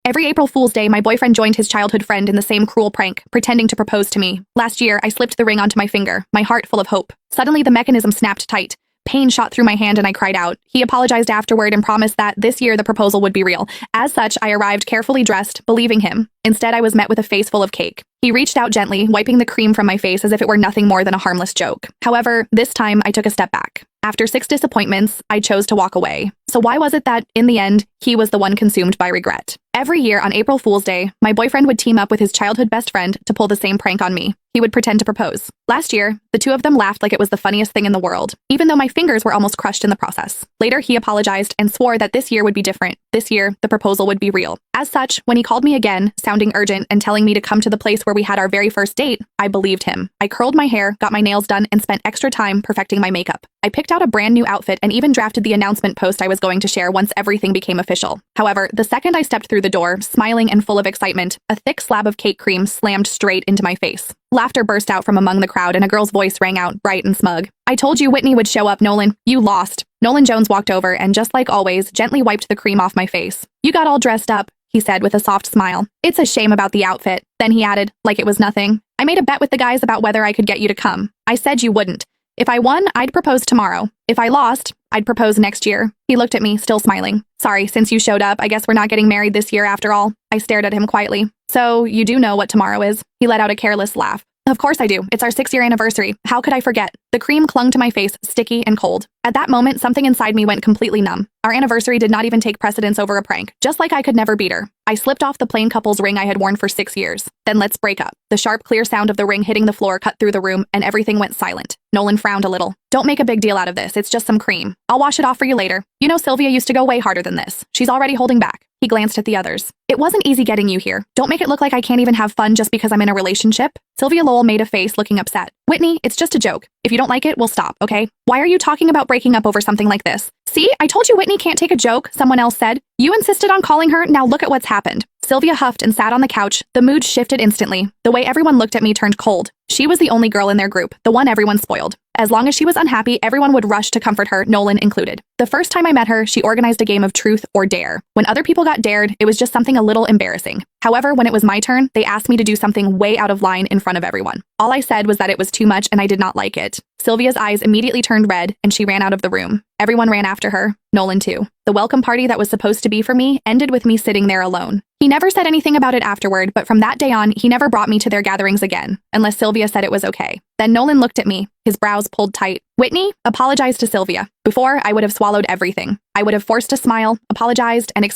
Every April Fool's Day, my boyfriend joined his childhood friend in the same cruel prank, pretending to propose to me. Last year, I slipped the ring onto my finger, my heart full of hope. Suddenly, the mechanism snapped tight. Pain shot through my hand and I cried out. He apologized afterward and promised that this year the proposal would be real. As such, I arrived carefully dressed, believing him. Instead, I was met with a face full of cake. He reached out gently, wiping the cream from my face as if it were nothing more than a harmless joke. However, this time I took a step back. After 6 disappointments, I chose to walk away. So why was it that, in the end, he was the one consumed by regret? Every year on April Fool's Day, my boyfriend would team up with his childhood best friend to pull the same prank on me. He would pretend to propose. Last year, the two of them laughed like it was the funniest thing in the world, even though my fingers were almost crushed in the process. Later, he apologized and swore that this year would be different. This year, the proposal would be real. As such, when he called me again, sounding urgent and telling me to come to the place where we had our very first date, I believed him. I curled my hair, got my nails done, and spent extra time perfecting my makeup. I picked out a brand new outfit and even drafted the announcement post I was going to share once everything became official. However, the second I stepped through the door, smiling and full of excitement, a thick slab of cake cream slammed straight into my face. Laughter burst out from among the crowd and a girl's voice rang out, bright and smug. "I told you Whitney would show up, Nolan. You lost." Nolan Jones walked over and, just like always, gently wiped the cream off my face. "You got all dressed up," he said with a soft smile. "It's a shame about the outfit." Then he added, like it was nothing, "I made a bet with the guys about whether I could get you to come. I said you wouldn't. If I won, I'd propose tomorrow. If I lost, I'd propose next year." He looked at me, still smiling. "Sorry, since you showed up, I guess we're not getting married this year after all." I stared at him quietly. "So, you do know what tomorrow is?" He let out a careless laugh. "Of course I do. It's our 6-year anniversary. How could I forget?" The cream clung to my face, sticky and cold. At that moment, something inside me went completely numb. Our anniversary did not even take precedence over a prank, just like I could never beat her. I slipped off the plain couple's ring I had worn for 6 years. "Then let's break up." The sharp, clear sound of the ring hitting the floor cut through the room, and everything went silent. Nolan frowned a little. "Don't make a big deal out of this. It's just some cream. I'll wash it off for you later. You know Sylvia used to go way harder than this. She's already holding back." He glanced at the others. "It wasn't easy getting you here. Don't make it look like I can't even have fun just because I'm in a relationship." Sylvia Lowell made a face, looking upset. "Whitney, it's just a joke. If you don't like it, we'll stop, okay? Why are you talking about breaking up over something like this?" "See, I told you Whitney can't take a joke," someone else said. "You insisted on calling her, now look at what's happened." Sylvia huffed and sat on the couch. The mood shifted instantly. The way everyone looked at me turned cold. She was the only girl in their group, the one everyone spoiled. As long as she was unhappy, everyone would rush to comfort her, Nolan included. The first time I met her, she organized a game of truth or dare. When other people got dared, it was just something a little embarrassing. However, when it was my turn, they asked me to do something way out of line in front of everyone. All I said was that it was too much and I did not like it. Sylvia's eyes immediately turned red and she ran out of the room. Everyone ran after her, Nolan too. The welcome party that was supposed to be for me ended with me sitting there alone. He never said anything about it afterward, but from that day on, he never brought me to their gatherings again, unless Sylvia said it was okay. Then Nolan looked at me, his brows pulled tight. "Whitney, apologize to Sylvia." Before, I would have swallowed everything. I would have forced a smile, apologized, and